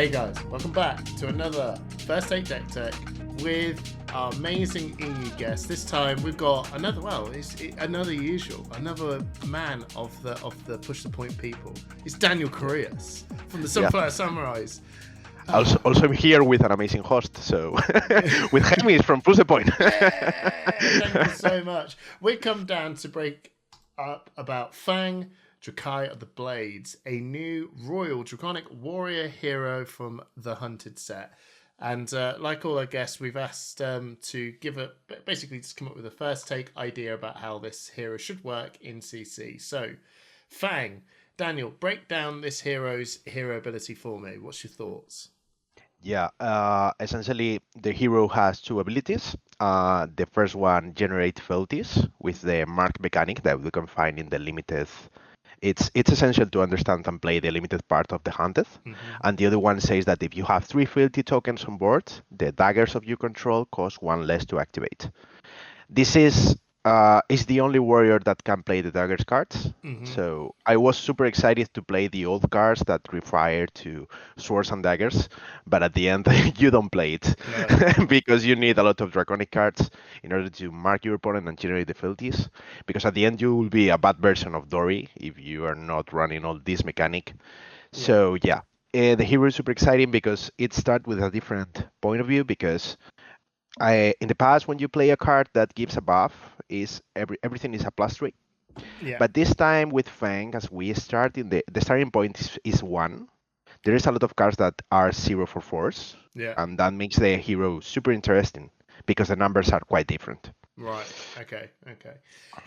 Hey guys, welcome back to another First Take Deck Tech with our amazing EU guest. This time we've got another, another man of the Push the Point people. It's Daniel Correas from the Sunflower Samurais. Also, I'm here with an amazing host, so with Hamish from Push the Point. Thank you so much. We come down to break up about Fang, Jakai of the Blades, a new Royal Draconic Warrior hero from the Hunted set. And like all our guests, we've asked to basically just come up with a first take idea about how this hero should work in CC. So, Fang, Daniel, break down this hero's hero ability for me. What's your thoughts? Yeah, essentially the hero has two abilities. The first one, generate fealties with the mark mechanic that we can find in the limited. It's essential to understand and play the limited part of the Hunted. Mm-hmm. And the other one says that if you have 3 fealty tokens on board, the daggers of your control cost 1 less to activate. This is the only warrior that can play the daggers cards. Mm-hmm. So I was super excited to play the old cards that require to swords and daggers, but at the end you don't play it because you need a lot of draconic cards in order to mark your opponent and generate the fealties. Because at the end you will be a bad version of Dory if you are not running all this mechanic. Yeah. So the hero is super exciting because it starts with a different point of view. Because in the past, when you play a card that gives a buff, everything is a +3. Yeah. But this time with Fang, as we start the starting point is 1. There is a lot of cards that are 0 for 4s. Yeah. And that makes the hero super interesting because the numbers are quite different. Right. Okay.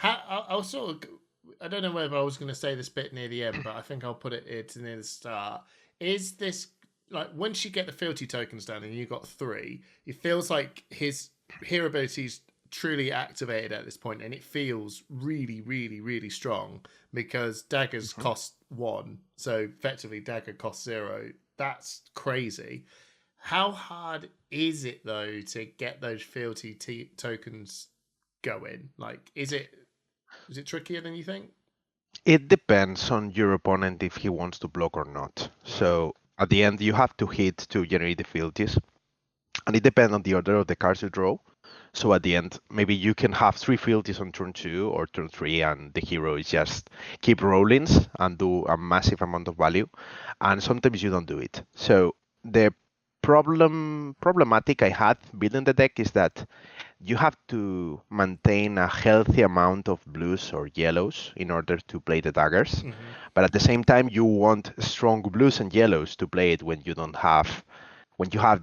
I don't know whether I was going to say this bit near the end, but I think I'll put it near the start. Is this, like, once you get the fealty tokens down and you got 3, it feels like his hero abilities truly activated at this point, and it feels really, really, really strong because daggers cost 1, so effectively dagger costs 0. That's crazy. How hard is it though to get those fealty tokens going? Like, is it trickier than you think? It depends on your opponent if he wants to block or not. Right. So at the end, you have to hit to generate the fealties, and it depends on the order of the cards you draw. So at the end, maybe you can have 3 fealties on turn 2 or turn 3, and the hero is just keep rollings and do a massive amount of value. And sometimes you don't do it. So the problematic I had building the deck is that you have to maintain a healthy amount of blues or yellows in order to play the daggers. Mm-hmm. But at the same time, you want strong blues and yellows to play it when you have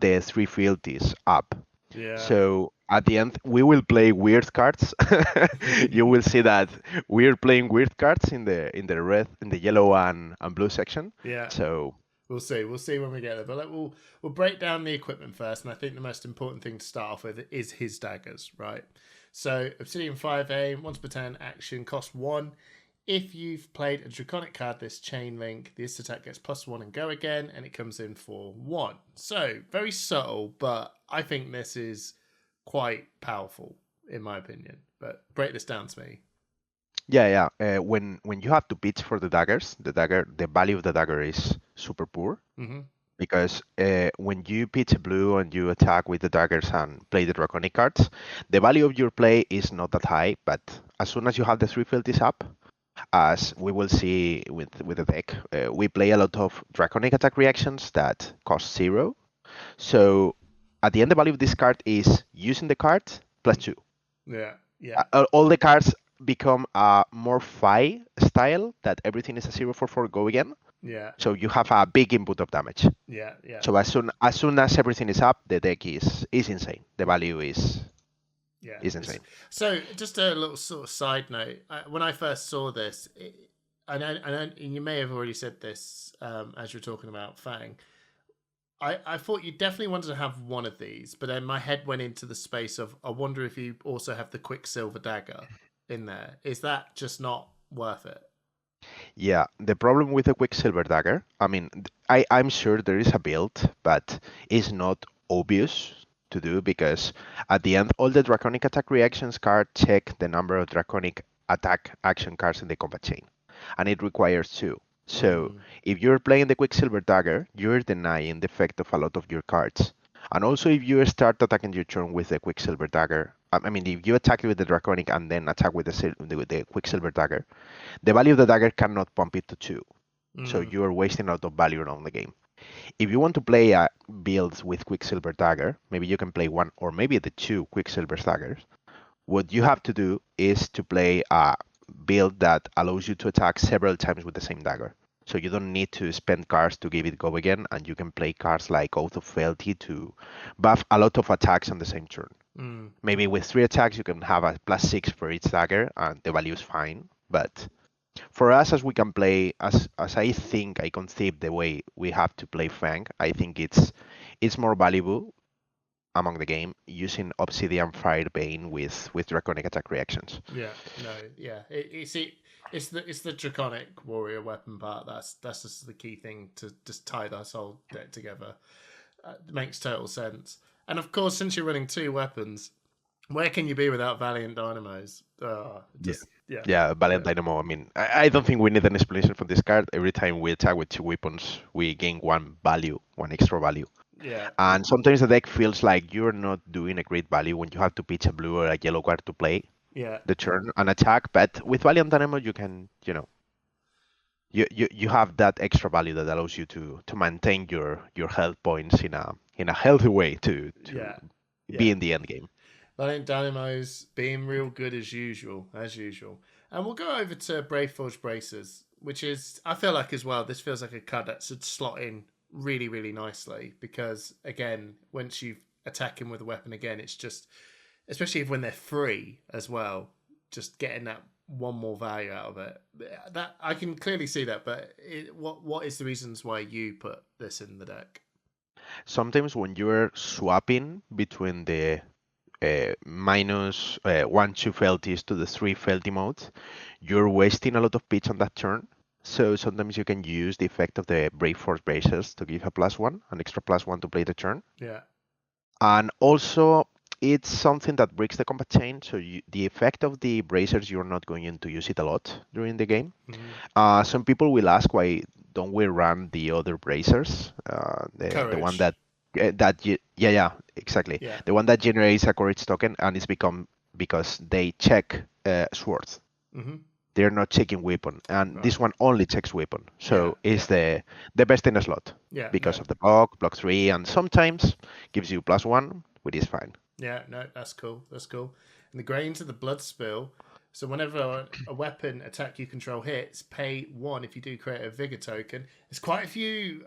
the 3 fealties up. Yeah. So at the end, we will play weird cards. You will see that we're playing weird cards in the red, in the yellow and blue section. Yeah. So we'll see when we get there. But we'll break down the equipment first, and I think the most important thing to start off with is his daggers, right? So Obsidian 5A, once per turn action, cost 1. If you've played a draconic card, this chain link, this attack gets +1 and go again, and it comes in for 1. So very subtle, but I think this is quite powerful in my opinion. But break this down to me. Yeah. When you have to pitch for the daggers, the value of the dagger is super poor. Mm-hmm. Because when you pitch blue and you attack with the daggers and play the draconic cards, the value of your play is not that high. But as soon as you have the 3 fealties up, as we will see with the deck, we play a lot of draconic attack reactions that cost 0. So at the end, the value of this card is using the card +2. Yeah. All the cards become a more Fi style that everything is a 0 for 4 go again. Yeah. So you have a big input of damage. Yeah. So as soon as everything is up, the deck is insane. The value is insane. So just a little sort of side note. When I first saw this, and you may have already said this as you're talking about Fang, I thought you definitely wanted to have one of these, but then my head went into the space of, I wonder if you also have the Quicksilver dagger in there. Is that just not worth it? Yeah, the problem with the Quicksilver dagger, I mean, I'm sure there is a build, but it's not obvious to do because at the end, all the draconic attack reactions card check the number of draconic attack action cards in the combat chain, and it requires 2. So if you're playing the Quicksilver Dagger, you're denying the effect of a lot of your cards. And also, if you start attacking your turn with the Quicksilver Dagger, I mean, if you attack with the Draconic and then attack with the Quicksilver Dagger, the value of the dagger cannot pump it to 2. So you are wasting a lot of value on the game. If you want to play builds with Quicksilver Dagger, maybe you can play one or maybe the 2 Quicksilver Daggers. What you have to do is to play a build that allows you to attack several times with the same dagger. So you don't need to spend cards to give it go again, and you can play cards like Oath of Fealty to buff a lot of attacks on the same turn. Maybe with 3 attacks you can have a +6 for each dagger, and the value is fine. But for us, as we can play, as I think I conceive the way we have to play Fang, I think it's more valuable among the game using Obsidian Firebane with Draconic attack reactions. It's the Draconic warrior weapon part. That's just the key thing to just tie this whole deck together. It makes total sense. And of course, since you're running 2 weapons, where can you be without Valiant Dynamos? Valiant Dynamo. I mean, I don't think we need an explanation for this card. Every time we attack with 2 weapons, we gain 1 extra value. Yeah. And sometimes the deck feels like you're not doing a great value when you have to pitch a blue or a yellow card to play the turn and attack. But with Valiant Dynamo, you can, you have that extra value that allows you to maintain your health points in a healthy way to be in the end game. Valiant Dynamo's being real good as usual. And we'll go over to Brave Forge Bracers, which is, I feel like as well, this feels like a card that should slot in really, really nicely because, again, once you attack him with a weapon again, it's just, especially when they're free as well, just getting that one more value out of it. That I can clearly see that, but what is the reasons why you put this in the deck? Sometimes when you're swapping between the -1/2 fealties to the 3 fealty modes, you're wasting a lot of pitch on that turn. So sometimes you can use the effect of the Brave Force Bracers to give a +1, an extra +1 to play the turn. Yeah. And also, it's something that breaks the combat chain. So the effect of the bracers, you're not going to use it a lot during the game. Some people will ask why don't we run the other bracers, the one that exactly. Yeah. The one that generates a courage token, and it's because they check swords. They're not checking weapon, and this one only checks weapon. So it's the best in a slot because of the block 3, and sometimes gives you +1, which is fine. Yeah, no, that's cool. And the grains of the blood spill. So whenever a weapon attack you control hits, pay 1 if you do create a vigor token. There's quite a few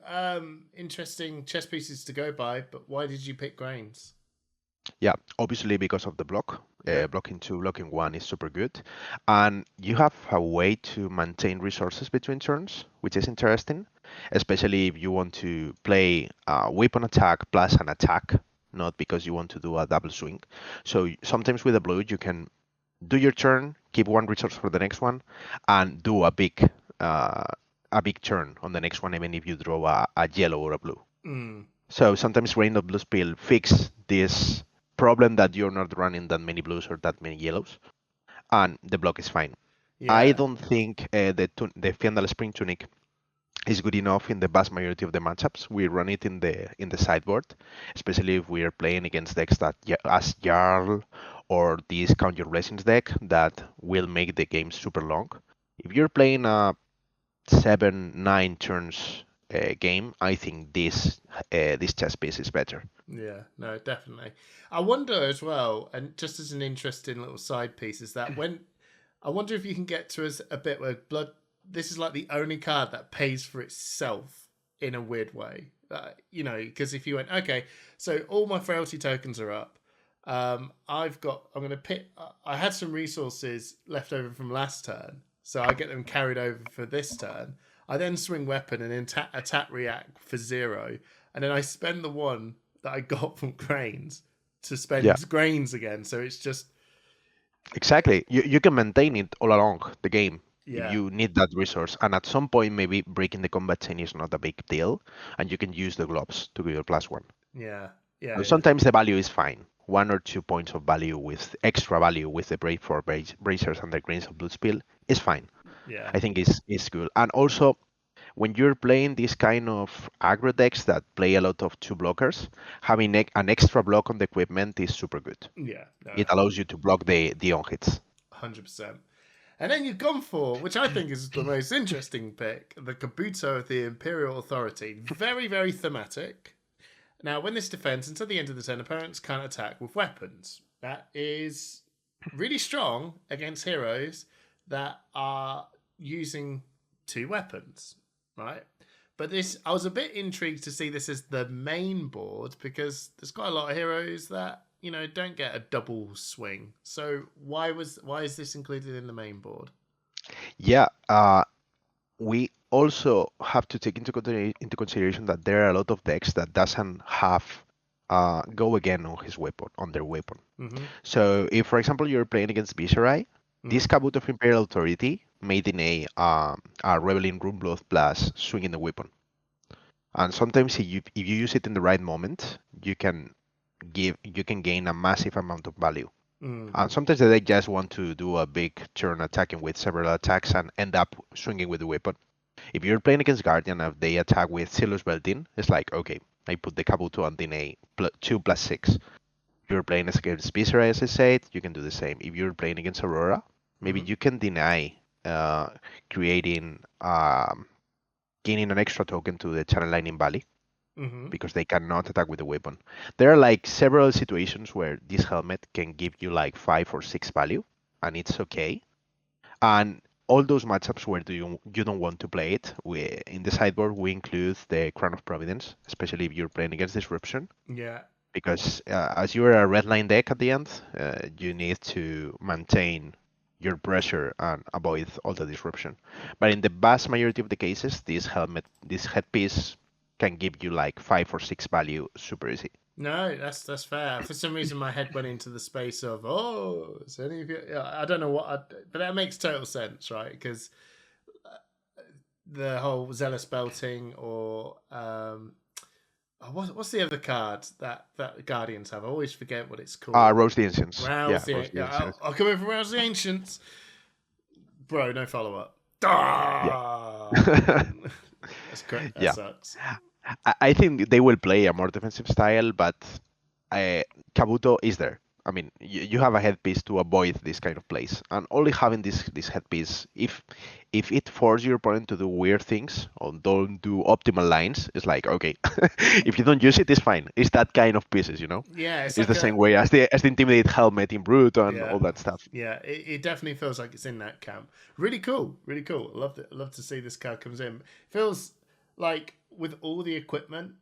interesting chess pieces to go by, but why did you pick grains? Yeah, obviously because of the block. Blocking 2, blocking 1 is super good. And you have a way to maintain resources between turns, which is interesting, especially if you want to play a weapon attack plus an attack, not because you want to do a double swing. So sometimes with a blue, you can do your turn, keep 1 resource for the next one, and do a big turn on the next one, even if you draw a yellow or a blue. So sometimes Rain of Blue Spill fix this problem that you're not running that many blues or that many yellows, and the block is fine. I don't think the Fiandal Spring Tunic is good enough in the vast majority of the matchups. We run it in the sideboard, especially if we are playing against decks that as Jarl or this Count Your Blessings deck that will make the game super long. If you're playing a 7-9 turns game, I think this chess piece is better. Yeah, no, definitely. I wonder as well, and just as an interesting little side piece, is that I wonder if you can get to a bit where this is like the only card that pays for itself in a weird way. Because if you went, okay, so all my frailty tokens are up. I had some resources left over from last turn, so I get them carried over for this turn. I then swing weapon and attack react for 0, and then I spend the 1 that I got from grains to spend grains again. So it's just exactly you can maintain it all along the game. Yeah. You need that resource, and at some point maybe breaking the combat chain is not a big deal, and you can use the gloves to give you +1. Yeah. Sometimes the value is fine. 1 or 2 points of value with extra value with the Brave for Bracers and the Grains of Blood Spill is fine. Yeah. I think it's good. And also when you're playing this kind of aggro decks that play a lot of two blockers, having an extra block on the equipment is super good. Yeah, no, It allows you to block the on hits. 100%. And then you've gone for, which I think is the most interesting pick, the Kabuto of the Imperial Authority. Very, very thematic. Now, when this defends until the end of the turn, opponents can't attack with weapons. That is really strong against heroes that are using two weapons, right? But this, I was a bit intrigued to see this as the main board because there's quite a lot of heroes that don't get a double swing. So why is this included in the main board? Yeah, we also have to take into consideration that there are a lot of decks that doesn't have go again on their weapon. Mm-hmm. So if, for example, you're playing against Viserai, this Kabuto of Imperial Authority made in a Reveling Runeblood plus swinging the weapon. And sometimes if you use it in the right moment, you can gain a massive amount of value. And sometimes they just want to do a big turn attacking with several attacks and end up swinging with the weapon. If you're playing against Guardian and they attack with Silos Beltin, it's like, okay, I put the Kabuto and then a 2+6. You're playing against Viserai, as I said, you can do the same. If you're playing against Aurora, maybe you can deny creating gaining an extra token to the Channel Lightning Valley. Because they cannot attack with the weapon. There are like several situations where this helmet can give you like 5 or 6 value, and it's okay. And all those matchups where you don't want to play it, in the sideboard we include the Crown of Providence, especially if you're playing against Disruption. Yeah. Because as you're a red line deck at the end, you need to maintain your pressure and avoid all the disruption. But in the vast majority of the cases, this headpiece can give you like 5 or 6 value super easy. No, that's fair. For some reason, my head went into the space of is any of you? I don't know but that makes total sense, right? Because the whole zealous belting or what's the other card that Guardians have? I always forget what it's called. Rouse the Ancients. I'll come in for Rouse the Ancients, bro. No follow up. That's correct. That sucks. I think they will play a more defensive style, but Kabuto is there. I mean, you have a headpiece to avoid this kind of plays, and only having this headpiece, if it forces your opponent to do weird things or don't do optimal lines, it's like, okay, if you don't use it, it's fine. It's that kind of pieces, Yeah, it's like the same way as the Intimidate helmet in Brute and all that stuff. Yeah, it definitely feels like it's in that camp. Really cool, really cool. I love to see this card comes in. Feels like with all the equipment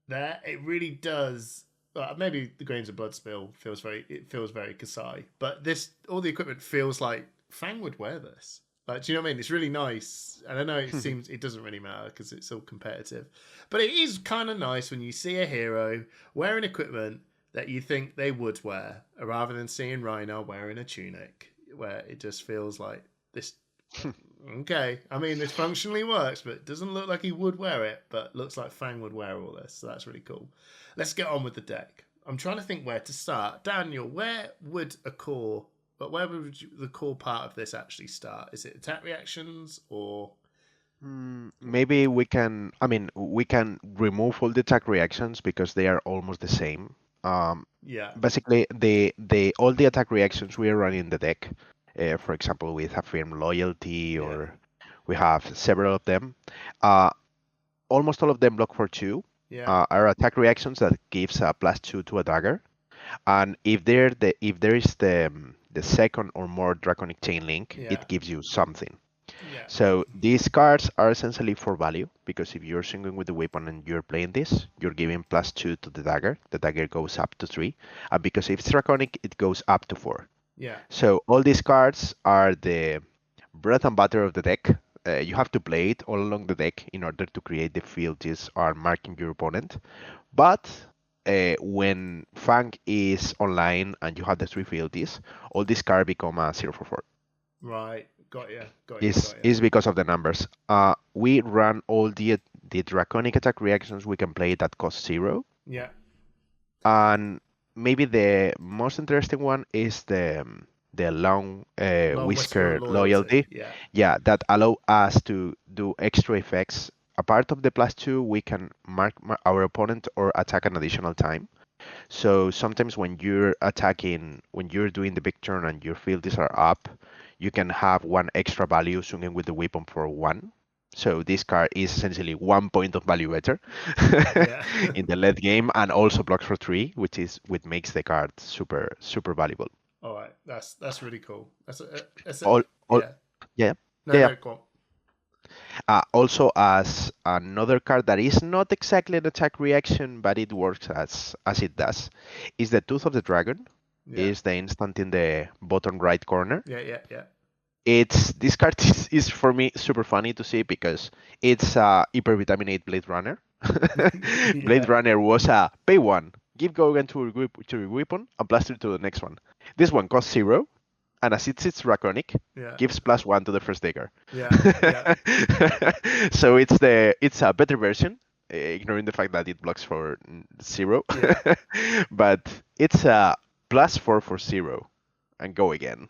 there, it really does. Maybe the Grains of Blood spill feels very Kasai, but all the equipment feels like Fang would wear this. Like, do you know what I mean? It's really nice, and I know it seems it doesn't really matter because it's all competitive, but it is kind of nice when you see a hero wearing equipment that you think they would wear, rather than seeing Rhino wearing a tunic, where it just feels like this. Okay, I mean, this functionally works, but it doesn't look like he would wear it, but looks like Fang would wear all this, so that's really cool. Let's get on with the deck. I'm trying to think where to start. Daniel, where would the core part of this actually start? Is it attack reactions or... Maybe we can remove all the attack reactions because they are almost the same. Basically, all the attack reactions we are running in the deck, for example, with Affirm Loyalty, or we have several of them. Almost all of them block for 2. Are attack reactions that gives a +2 to a dagger, and if there is the second or more draconic chain link, it gives you something. So these cards are essentially for value, because if you're swinging with the weapon and you're playing this, you're giving +2 to the dagger. The dagger goes up to 3, and because if it's draconic, it goes up to 4. So all these cards are the bread and butter of the deck. You have to play it all along the deck in order to create the fealties are marking your opponent. But when Fang is online and you have the 3 fealties, all these cards become a 0/4. Right, got you. Is because of the numbers. We run all the draconic attack reactions we can play that cost 0. And maybe the most interesting one is the long whisker loyalty. That allow us to do extra effects a part of the +2, we can mark our opponent or attack an additional time. So sometimes when you're attacking, when you're doing the big turn and your fields are up, you can have one extra value swinging with the weapon for 1. So this card is essentially 1 point of value better in the late game, and also blocks for 3, which makes the card super valuable. All right, that's really cool. Yeah. No, go on. Also, as another card that is not exactly an attack reaction, but it works as it does, is the Tooth of the Dragon. Is the instant in the bottom right corner. Yeah. This card is for me super funny to see because it's Hypervitaminate Blade Runner. Blade Runner was a pay 1, give Gogan to your weapon, and +3 to the next one. This one costs 0, and as it's draconic, gives +1 to the first dagger. So it's a better version, ignoring the fact that it blocks for 0. But it's a +4 for 0, and go again,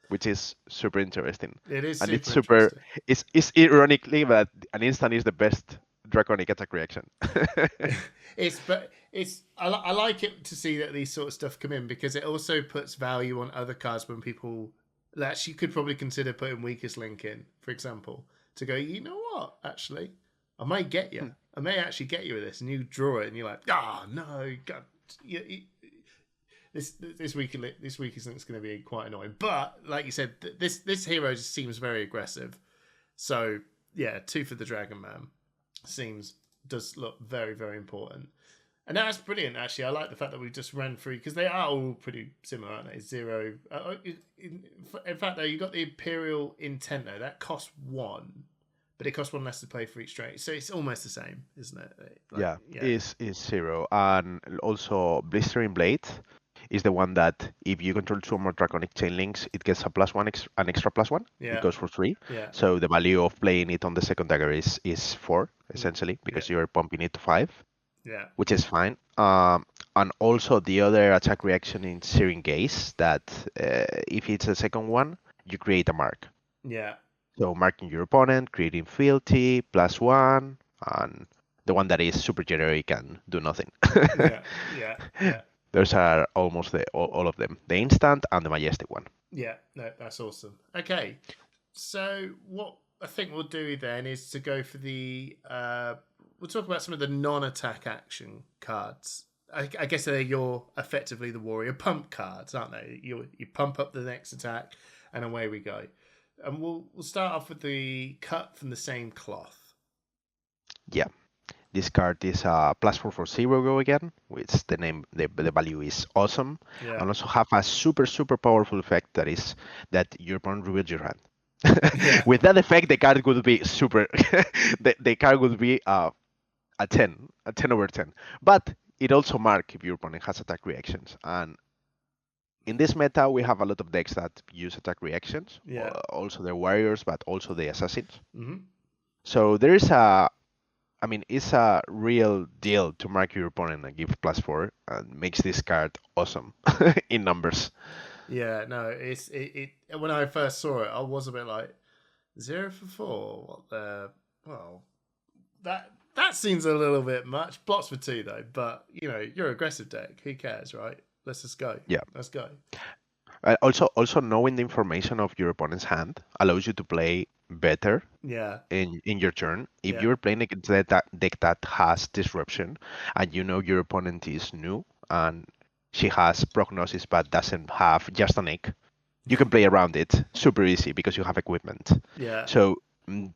which is super interesting. It is, and it's super. It's ironically that an instant is the best draconic attack reaction. I like it to see that these sort of stuff come in, because it also puts value on other cards when people actually could probably consider putting Weakest Link in, for example, to go, you know what, actually, I may get you. I may actually get you with this, and you draw it, and you're like, no, God, this Weakest Link's going to be quite annoying. But like you said, this hero just seems very aggressive. So yeah, 2 for the Dragon Man does look very, very important. And that's brilliant, actually. I like the fact that we just ran through, because they are all pretty similar, aren't they? 0. In fact, though, you got the Imperial Intent, though. That costs 1, but it costs 1 less to play for each straight. So it's almost the same, isn't it? Is 0. And also, Blistering Blade is the one that if you control 2 or more Draconic Chain Links, it gets an extra +1. It goes for 3. So the value of playing it on the second dagger is 4, essentially, because you're pumping it to 5. Which is fine. And also the other attack reaction in Searing Gaze, that if it's the second one, you create a mark. So marking your opponent, creating fealty, +1, and the one that is super generic and do nothing. Those are almost all of them. The instant and the majestic one. Yeah, no, that's awesome. Okay, so what I think we'll do then is to go for the... we'll talk about some of the non-attack action cards. I guess they're effectively the warrior pump cards, aren't they? You pump up the next attack, and away we go. And we'll start off with the cut from the same cloth. Yeah, this card is a +4 for 0 go again, which the value is awesome, and also have a super powerful effect that your opponent reveals your hand. With that effect, the card would be super. the card would be a 10 over 10. But it also marks if your opponent has attack reactions. And in this meta, we have a lot of decks that use attack reactions. Also the warriors, but also the assassins. So there is it's a real deal to mark your opponent and give +4, and makes this card awesome in numbers. Yeah, no, it. When I first saw it, I was a bit like 0 for 4. What the? Well, that seems a little bit much. Blocks for 2 though, but you're aggressive deck. Who cares, right? Let's just go. Yeah, let's go. Also knowing the information of your opponent's hand allows you to play better. In your turn, if you're playing against that deck that has disruption, and your opponent is new and she has prognosis but doesn't have just an egg, you can play around it super easy because you have equipment. So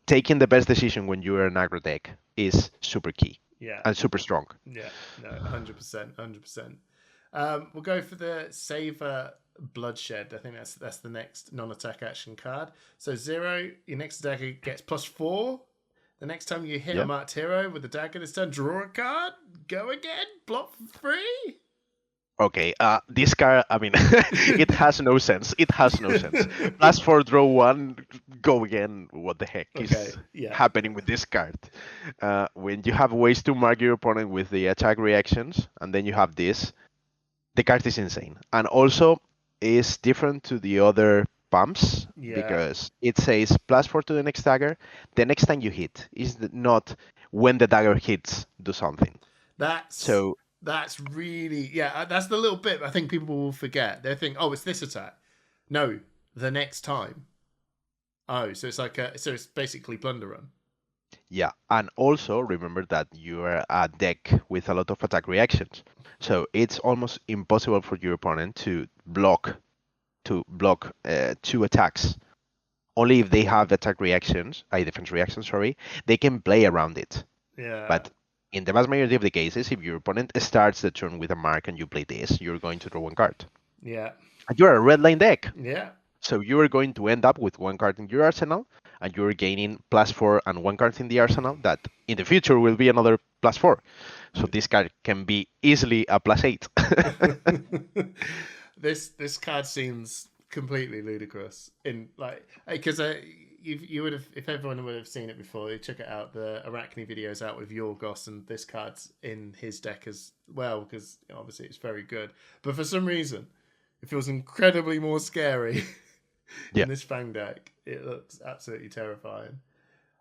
taking the best decision when you are an aggro deck is super key. And super strong. No, 100%. We'll go for the Savor Bloodshed. I think that's the next non-attack action card. So 0, your next dagger gets +4. The next time you hit a marked hero with a dagger this turn, draw a card, go again, block for 3. Okay, this card, it has no sense. +4, draw 1, go again. What the heck is happening with this card? When you have ways to mark your opponent with the attack reactions, and then you have this, the card is insane. And also, is different to the other pumps, because it says +4 to the next dagger. The next time you hit is not when the dagger hits, do something. That's really that's the little bit I think people will forget. They think, oh, it's this attack. No, the next time. Oh, so it's like so it's basically Plunder Run. Yeah, and also remember that you are a deck with a lot of attack reactions, so it's almost impossible for your opponent to block two attacks. Only if they have attack reactions, defense reactions, sorry, they can play around it. Yeah. But in the vast majority of the cases, if your opponent starts the turn with a mark and you play this, you're going to draw one card. Yeah. And you're a red line deck. Yeah. So you are going to end up with one card in your arsenal, and you're gaining +4 and one card in the arsenal that in the future will be another +4. So this card can be easily a +8. This card seems completely ludicrous in like because you would have, if everyone would have seen it before, you check it out, the Arachne videos out with Yorgos, and this card's in his deck as well because obviously it's very good, but for some reason it feels incredibly more scary in this Fang deck. It looks absolutely terrifying.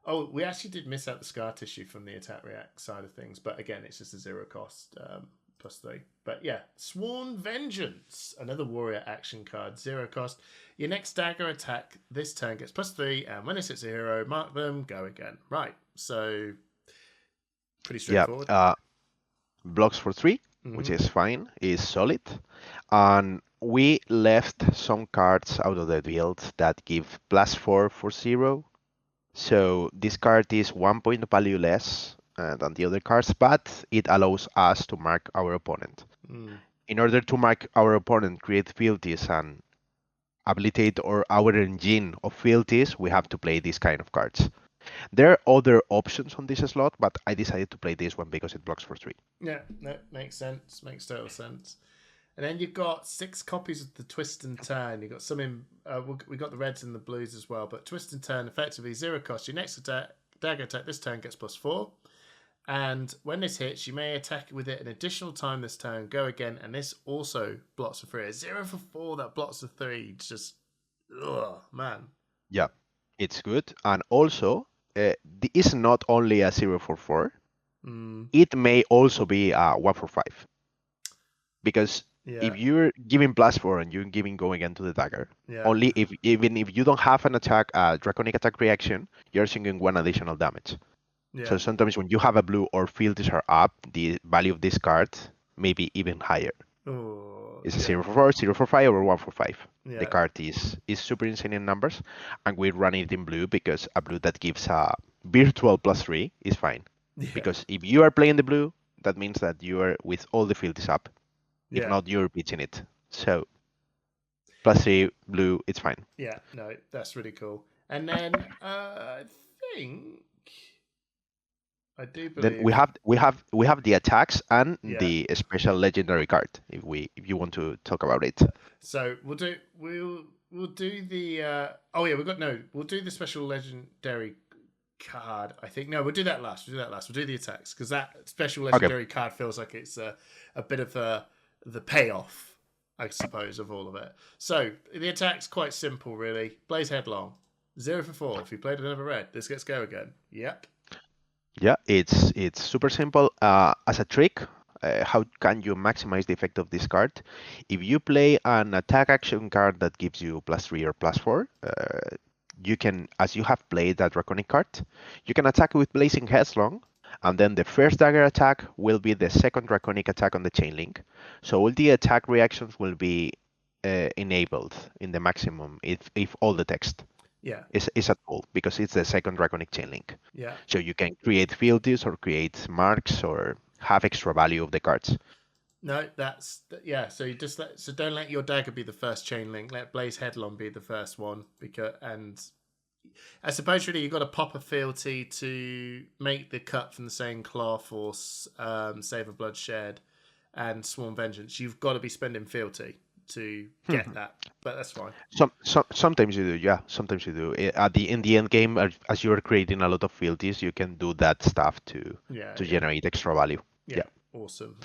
Oh, we actually did miss out the scar tissue from the attack react side of things, but again, it's just a 0 cost +3. But yeah, Sworn Vengeance, another warrior action card, 0 cost. Your next dagger attack this turn gets +3, and when it hits a hero, mark them, go again. Right, so pretty straightforward. Yeah, blocks for 3, which is fine, is solid. And we left some cards out of the build that give +4 for 0. So this card is 1 point value less than the other cards, but it allows us to mark our opponent. In order to mark our opponent, create fealties, and habilitate our engine of fealties, we have to play these kind of cards. There are other options on this slot, but I decided to play this one because it blocks for 3. Yeah, that makes sense. Makes total sense. And then you've got 6 copies of the Twist and Turn. You've got some in. We got the reds and the blues as well. But Twist and Turn, effectively 0 cost. Your next dagger attack this turn gets +4. And when this hits, you may attack with it an additional time this turn. Go again, and this also blocks for 3. A 0 for 4 that blocks for 3. It's just, man. Yeah, it's good. And also, it's not only a 0 for 4. It may also be a 1 for 5. Because if you're giving +4 and you're giving go again to the dagger, only even if you don't have an attack, draconic attack reaction, you're taking 1 additional damage. Yeah. So sometimes when you have a blue or fealties are up, the value of this card may be even higher. It's a 0 for 4, 0 for 5, or 1 for 5. The card is super insane in numbers, and we run it in blue because a blue that gives a virtual +3 is fine. Because if you are playing the blue, that means that you are with all the fealties up. If not, you're pitching it. So +3 blue, it's fine. Yeah, no, that's really cool. And then I think I do believe then we have the attacks and the special legendary card if you want to talk about it. So we'll do the we'll do the special legendary card. I think we'll do that last. We'll do the attacks because that special legendary card feels like it's a bit of the payoff, I suppose, of all of it. So the attack's quite simple, really. Blaze Headlong, 0 for 4. If you played another red, this gets go again. Yep. Yeah, it's super simple. As a trick, how can you maximize the effect of this card? If you play an attack action card that gives you +3 or +4, you can, as you have played that draconic card, you can attack with Blazing Headlong, and then the first dagger attack will be the second draconic attack on the chain link. So all the attack reactions will be enabled in the maximum if all the text is at full, because it's the second draconic chain link. Yeah. So you can create fealties or create marks or have extra value of the cards. No, So you just don't let your dagger be the first chain link. Let Blaze Headlong be the first one, and I suppose really you've got to pop a fealty to make the cut from the same cloth or Save a Bloodshed and Sworn Vengeance. You've got to be spending fealty to get that, but that's fine. Sometimes you do, Sometimes you do. In the end game, as you are creating a lot of fealties, you can do that stuff to generate extra value. Yeah. Awesome.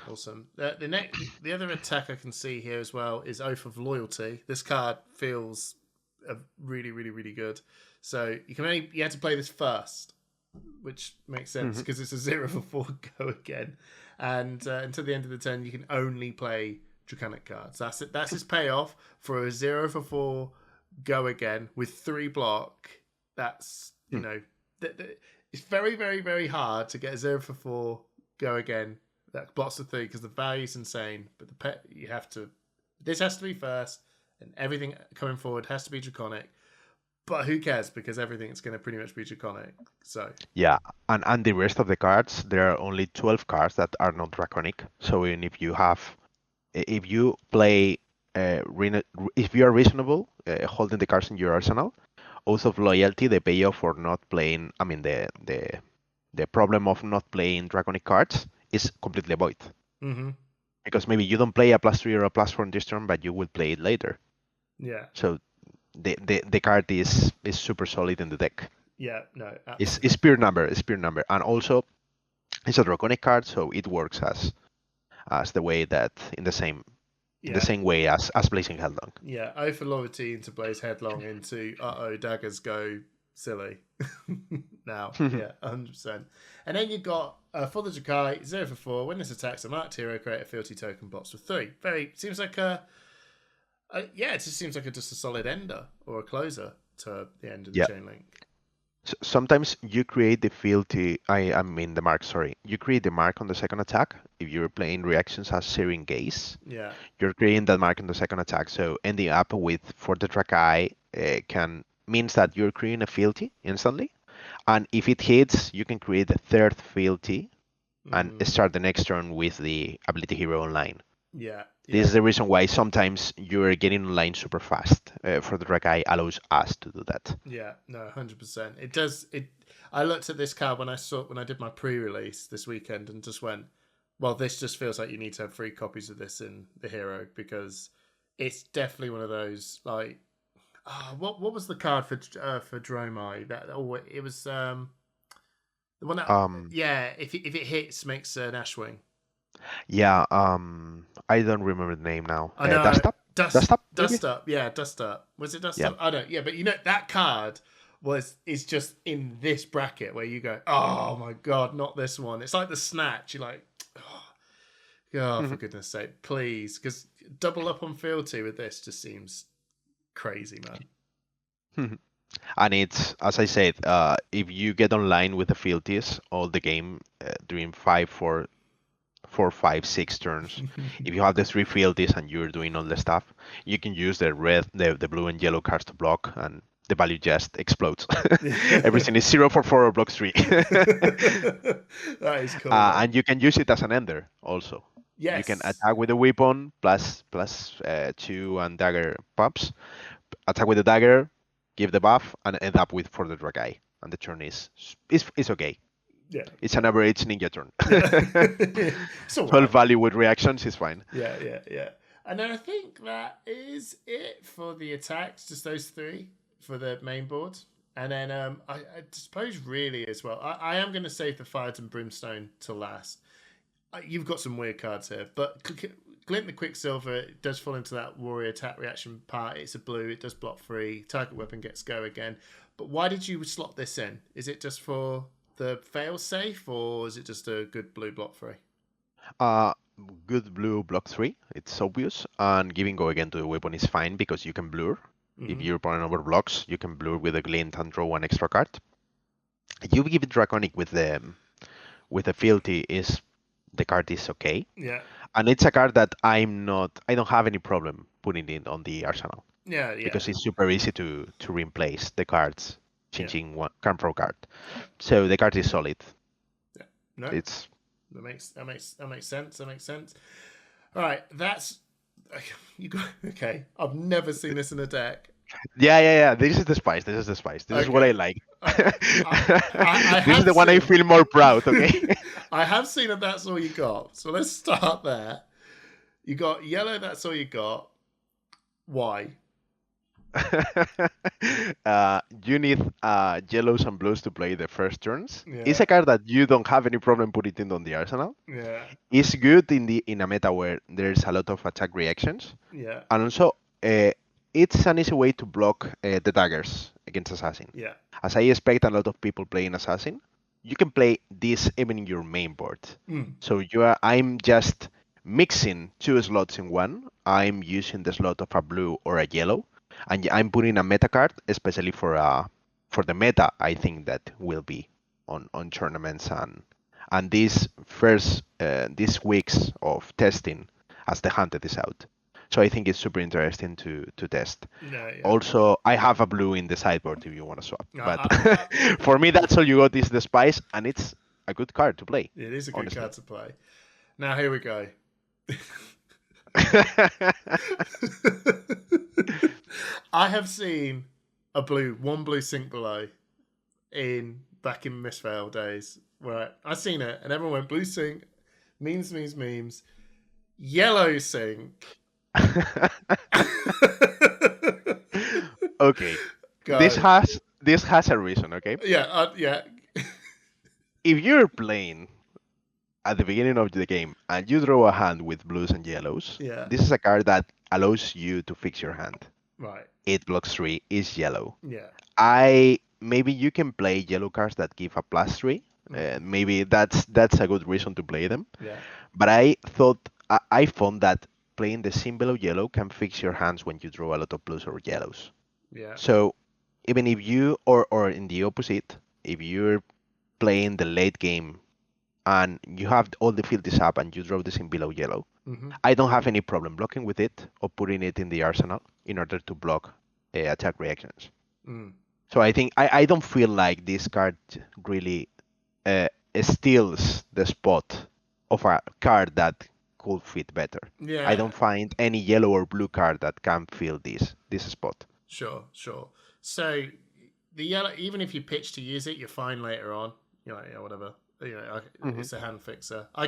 The other attack I can see here as well is Oath of Loyalty. This card feels really, really, really good. So you have to play this first. which makes sense because it's a 0 for 4 go again. And until the end of the turn, you can only play Draconic cards. That's it. That's his payoff for a 0 for 4 go again with 3 block. That's, you know, it's very, very, very hard to get a 0 for 4 go again that blocks the 3 because the value's insane. But the pet, you have to. This has to be first, and everything coming forward has to be Draconic. But who cares? Because everything's going to pretty much be Draconic. So Yeah, and the rest of the cards, there are only 12 cards that are not Draconic. So even if you play, if you are reasonable, holding the cards in your arsenal, Oath of Loyalty, the payoff for not playing, I mean the problem of not playing Draconic cards is completely void. Because maybe you don't play a +3 or a +4 this turn, but you will play it later. yeah. So the card is super solid in the deck. Yeah, no. It's pure number. It's pure number, and also it's a Draconic card, so it works as the way that in the same way as Blazing Headlong. Yeah, O for Loyalty into Blaze Headlong into Daggers go silly. Now, yeah, 100%. And then you got for the Jakai 0 for 4. When this attacks a marked hero, create a fealty token box with 3. Seems like it just seems like just a solid ender or a closer to the end of the chain link. Sometimes you create the fealty. I mean the mark. Sorry, you create the mark on the second attack. If you're playing reactions as Searing Gaze, you're creating that mark on the second attack. So ending up with for the Jakai means that you're creating a fealty instantly, and if it hits, you can create the third fealty and start the next turn with the ability hero online. Yeah. This is the reason why sometimes you're getting online super fast. For the Jakai allows us to do that. Yeah, no, 100%. It does. I looked at this card when I did my pre-release this weekend and just went, well, this just feels like you need to have 3 copies of this in the hero because it's definitely one of those like, what was the card for Dromai? It was the one that if it hits makes an Ashwing. Yeah, I don't remember the name now. I know. Dust Up? Dust Up. Yeah, Dust Up. Was it Dust Up? I don't. Yeah, but you know that card is just in this bracket where you go, oh my god, not this one. It's like the Snatch. You're like, for goodness sake, please, because double up on fealty with this just seems crazy, man. And it's, as I said, if you get online with the fealties all the game during 4, 5, 6 turns, if you have the 3 fealties and you're doing all the stuff, you can use the red, the blue and yellow cards to block, and the value just explodes. Everything is 0 for 4 or block 3. That is cool. And you can use it as an ender also. Yes. You can attack with the weapon plus 2 and dagger pops. Attack with the dagger, give the buff, and end up with for the Jakai. And the turn is okay. Yeah. It's an average ninja turn. So 12 value with reactions is fine. Yeah. And then I think that is it for the attacks, just those 3 for the main board. And then I suppose really as well, I am going to save the Fires and Brimstone to last. You've got some weird cards here, but Glint the Quicksilver does fall into that warrior attack reaction part. It's a blue, it does block 3, target weapon gets go again. But why did you slot this in? Is it just for the fail safe, or is it just a good blue block 3? Good blue block 3, it's obvious, and giving go again to the weapon is fine because you can blur. If your opponent overblocks, you can blur with a glint and draw 1 extra card. You give it Draconic with the fealty, the card is okay. Yeah. And it's a card that I don't have any problem putting it on the arsenal. Yeah. Because it's super easy to replace the cards, changing one card for card. So the card is solid. Yeah. No. That makes sense. All right, that's you got okay. I've never seen this in a deck. Yeah. This is the spice. This is what I like. I this is the one I feel more proud. Okay. I have seen it. That's all you got. So let's start there. You got yellow. That's all you got. Why? You need yellows and blues to play the first turns. Yeah. It's a card that you don't have any problem putting it on the arsenal. Yeah. It's good in a meta where there's a lot of attack reactions. Yeah. And also, it's an easy way to block the daggers against assassin. Yeah. As I expect a lot of people playing assassin, you can play this even in your main board. Mm. So I'm just mixing two slots in one. I'm using the slot of a blue or a yellow, and I'm putting a meta card, especially for the meta. I think that will be on tournaments and these weeks of testing as the hunted is out. So I think it's super interesting to test. Yeah. Also, I have a blue in the sideboard if you want to swap. But I for me, that's all you got is the spice, and it's a good card to play. It is a good honestly. card to play. Now here we go. I have seen one blue sink below back in Mistveil days where I seen it and everyone went blue sink, memes, yellow sink. Okay, Go. this has a reason. Okay. Yeah. If you're playing at the beginning of the game and you draw a hand with blues and yellows, this is a card that allows you to fix your hand. Right. It blocks 3, is yellow. Yeah. Maybe you can play yellow cards that give a +3. Maybe that's a good reason to play them. Yeah. But I found that playing the symbol of yellow can fix your hands when you draw a lot of blues or yellows. Yeah. So even if you or in the opposite, if you're playing the late game and you have all the field is up and you draw the symbol of yellow, I don't have any problem blocking with it or putting it in the arsenal in order to block attack reactions. So I think I don't feel like this card really steals the spot of a card that could fit better. Yeah. I don't find any yellow or blue card that can fill this spot. Sure. So the yellow, even if you pitch to use it, you're fine later on. You're like, yeah, whatever. It's a hand fixer. I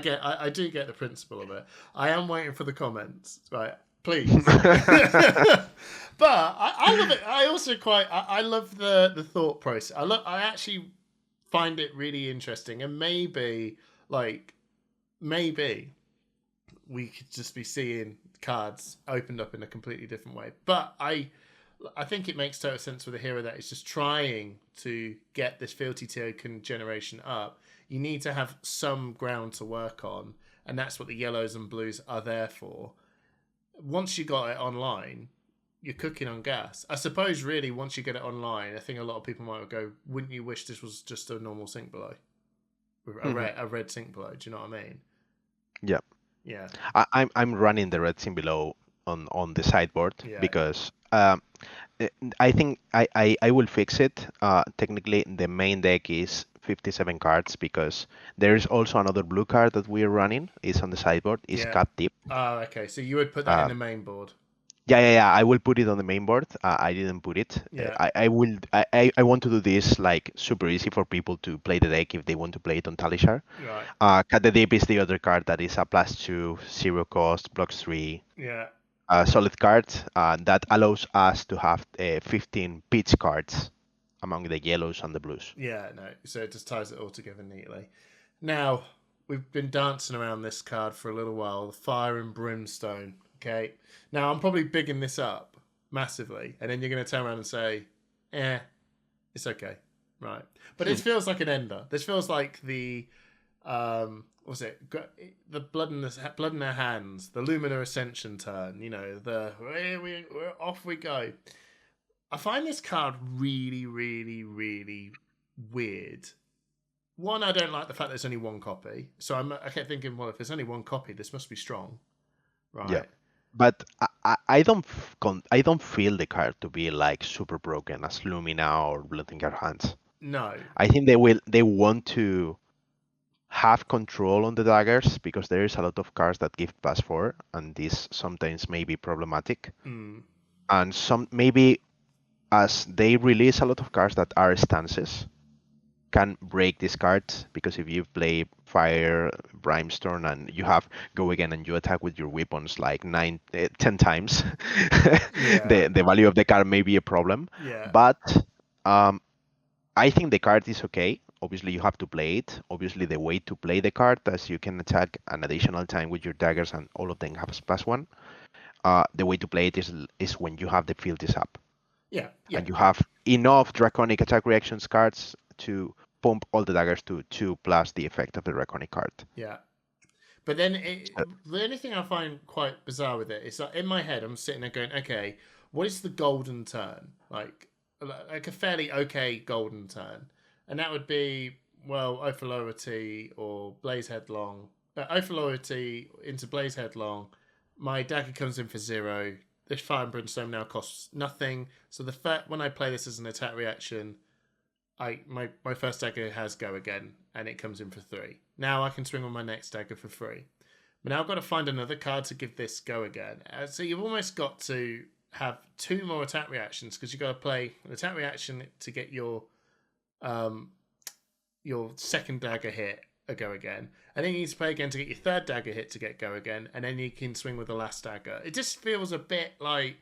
do get the principle of it. I am waiting for the comments, right? Please. But I love it. I also I love the thought process. I actually find it really interesting, and maybe we could just be seeing cards opened up in a completely different way. But I think it makes total sense with a hero that is just trying to get this fealty token generation up. You need to have some ground to work on, and that's what the yellows and blues are there for. Once you got it online, you're cooking on gas. I suppose, really, once you get it online, I think a lot of people might go, wouldn't you wish this was just a normal sink below? A red sink below, do you know what I mean? Yeah. Yeah. I'm running the red sink below on the sideboard because I think I will fix it. Technically, the main deck is 57 cards because there is also another blue card that we are running. It's on the sideboard. It's Cut Tip. Oh, okay. So you would put that in the main board. Yeah. I will put it on the main board. I didn't put it. Yeah. I will. I want to do this like super easy for people to play the deck if they want to play it on Talishar. Right. Cut the Deep is the other card that is a +2, 0 cost, blocks 3. Yeah. Solid card that allows us to have 15 pitch cards among the yellows and the blues. Yeah, no. So it just ties it all together neatly. Now, we've been dancing around this card for a little while. The Fire and Brimstone. Okay. Now, I'm probably bigging this up massively. And then you're going to turn around and say, it's okay. Right. But it feels like an ender. This feels like the... what's it? The blood in their hands, the Lumina Ascension turn. We're off we go. I find this card really, really, really weird. One, I don't like the fact there's only one copy. So I kept thinking, well, if there's only one copy, this must be strong, right? Yeah. But I don't feel the card to be like super broken as Lumina or Blood in Your Hands. No. I think they want to have control on the daggers because there is a lot of cards that give +4 and this sometimes may be problematic. And maybe as they release a lot of cards that are stances can break these cards because if you play Fire Brimstone and you have go again and you attack with your weapons like 10 times, the value of the card may be a problem. But I think the card is okay. Obviously, you have to play it. Obviously, the way to play the card is you can attack an additional time with your daggers, and all of them have +1. The way to play it is when you have the field is up. Yeah. And you have enough draconic attack reactions cards to pump all the daggers to 2 plus the effect of the draconic card. Yeah. But then the only thing I find quite bizarre with it is that in my head, I'm sitting there going, okay, what is the golden turn? Like a fairly okay golden turn. And that would be, well, Ophiloity or Blaze Headlong. Ophiloity into Blaze Headlong. My dagger comes in for 0. This Fire and Brimstone now costs nothing. So when I play this as an attack reaction, my first dagger has go again, and it comes in for 3. Now I can swing on my next dagger for 3. But now I've got to find another card to give this go again. So you've almost got to have 2 more attack reactions because you've got to play an attack reaction to get your second dagger hit a go again, and then you need to play again to get your third dagger hit to get go again, and then you can swing with the last dagger. It just feels a bit like,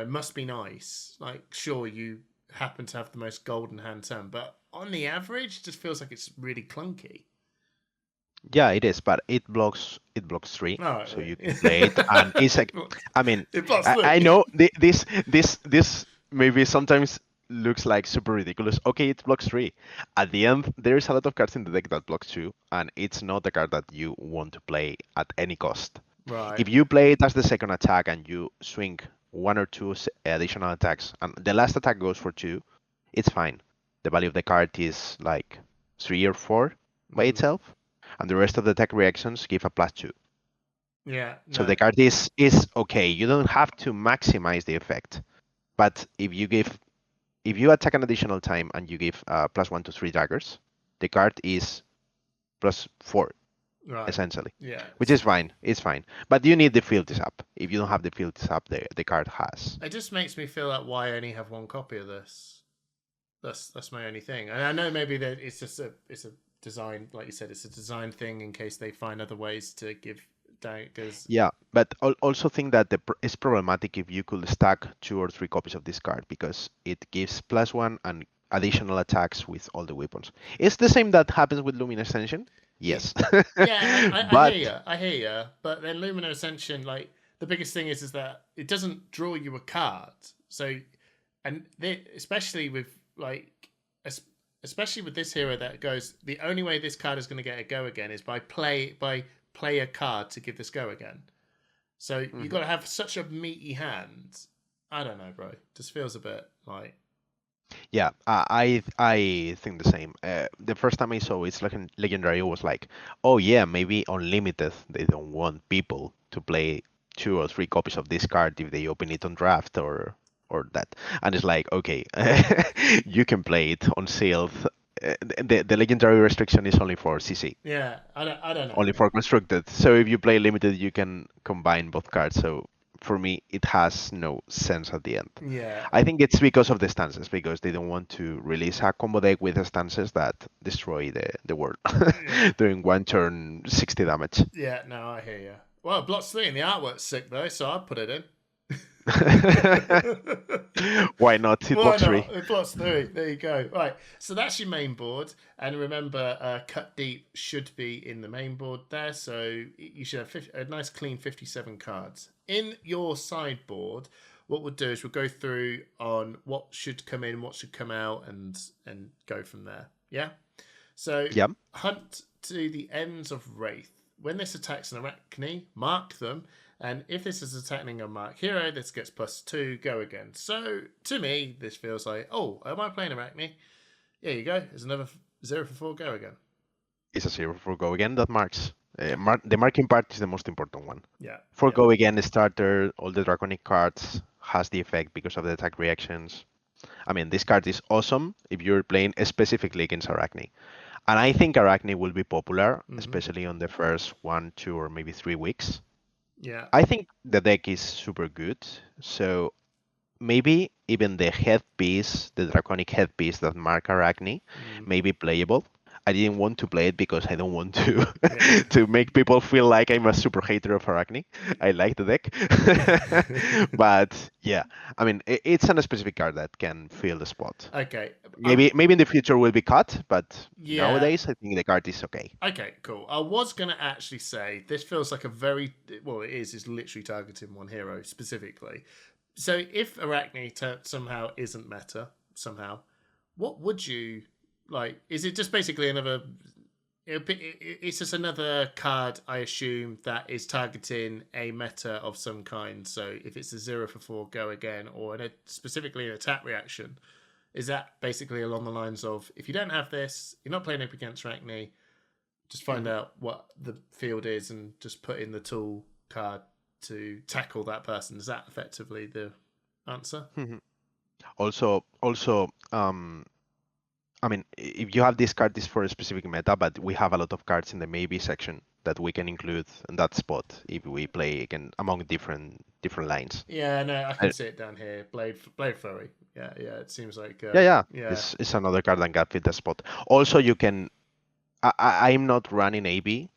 must be nice. Like, sure, you happen to have the most golden hand turn, but on the average, it just feels like it's really clunky. Yeah, it is, but it blocks 3, so you can play it, and it's like, I mean, I know this maybe sometimes looks like super ridiculous. Okay, it blocks 3. At the end, there is a lot of cards in the deck that blocks 2, and it's not a card that you want to play at any cost. Right. If you play it as the second attack and you swing 1 or 2 additional attacks, and the last attack goes for 2, it's fine. The value of the card is like 3 or 4 by itself, and the rest of the attack reactions give a +2. Yeah. No. So the card is okay. You don't have to maximize the effect, but if you attack an additional time and you give +1 to 3 daggers, the card is +4. Right. Essentially. Yeah. Which is fine. It's fine. But you need the filters up. If you don't have the filters up, the card has. It just makes me feel like, why I only have 1 copy of this? That's my only thing. And I know maybe that it's a design, like you said, it's a design thing in case they find other ways to give daggers. Yeah, but also think that it's problematic if you could stack 2 or 3 copies of this card, because it gives +1 and additional attacks with all the weapons. It's the same that happens with Lumina Ascension. Yes. Yeah, I hear you. But then Lumina Ascension, like, the biggest thing is that it doesn't draw you a card. So, and especially with this hero that goes, the only way this card is going to get a go again is by play a card to give this go again. So you've got to have such a meaty hand. I don't know, bro. Just feels a bit like. Yeah, I think the same. The first time I saw it's like a legendary, was like, oh yeah, maybe Unlimited, they don't want people to play 2 or 3 copies of this card if they open it on draft or that. And it's like, okay, you can play it on sealed. The legendary restriction is only for CC. Yeah, I don't know. Only for constructed. So if you play limited, you can combine both cards. So for me, it has no sense at the end. Yeah. I think it's because of the stances, because they don't want to release a combo deck with the stances that destroy the world during 1 turn, 60 damage. Yeah, no, I hear you. Well, it blocks 3 and the artwork's sick though, so I'd put it in. Why not? It blocks 3. It blocks 3. There you go. Right. So that's your main board. And remember, Cut Deep should be in the main board there. So you should have a nice clean 57 cards. In your sideboard, what we'll do is we'll go through on what should come in, what should come out, and go from there. Yeah? So hunt to the ends of Wraith. When this attacks an Arachne, mark them. And if this is attacking a mark hero, this gets +2, go again. So, to me, this feels like, oh, am I playing Arachne? There you go. There's another 0 for 4, go again. It's a 0 for go again that marks. The marking part is the most important one. Yeah. For go again, the starter, all the draconic cards has the effect because of the attack reactions. I mean, this card is awesome if you're playing specifically against Arachne. And I think Arachne will be popular, especially on the first 1, 2, or maybe 3 weeks. Yeah. I think the deck is super good, so maybe even the headpiece, the draconic headpiece that mark Arachne, may be playable. I didn't want to play it because I don't want to to make people feel like I'm a super hater of Arachne. I like the deck. But yeah, I mean, it's a specific card that can fill the spot. Okay. Maybe in the future will be cut, but nowadays I think the card is okay. Okay, cool. I was going to actually say this feels like a very, well, it's literally targeting one hero specifically. So if Arachne somehow isn't meta, what would you like, is it just basically another? It's just another card, I assume, that is targeting a meta of some kind. So if it's a 0 for 4, go again, or specifically an attack reaction, is that basically along the lines of, if you don't have this, you're not playing up against Rackney, just find out what the field is and just put in the tool card to tackle that person. Is that effectively the answer? Also, I mean, if you have this card, this for a specific meta, but we have a lot of cards in the maybe section that we can include in that spot if we play again among different lines. Yeah, no, I can see it down here. Blade Furry. Yeah. It seems like. Yeah. It's another card that can fit the spot. Also, you can. I'm not running AB.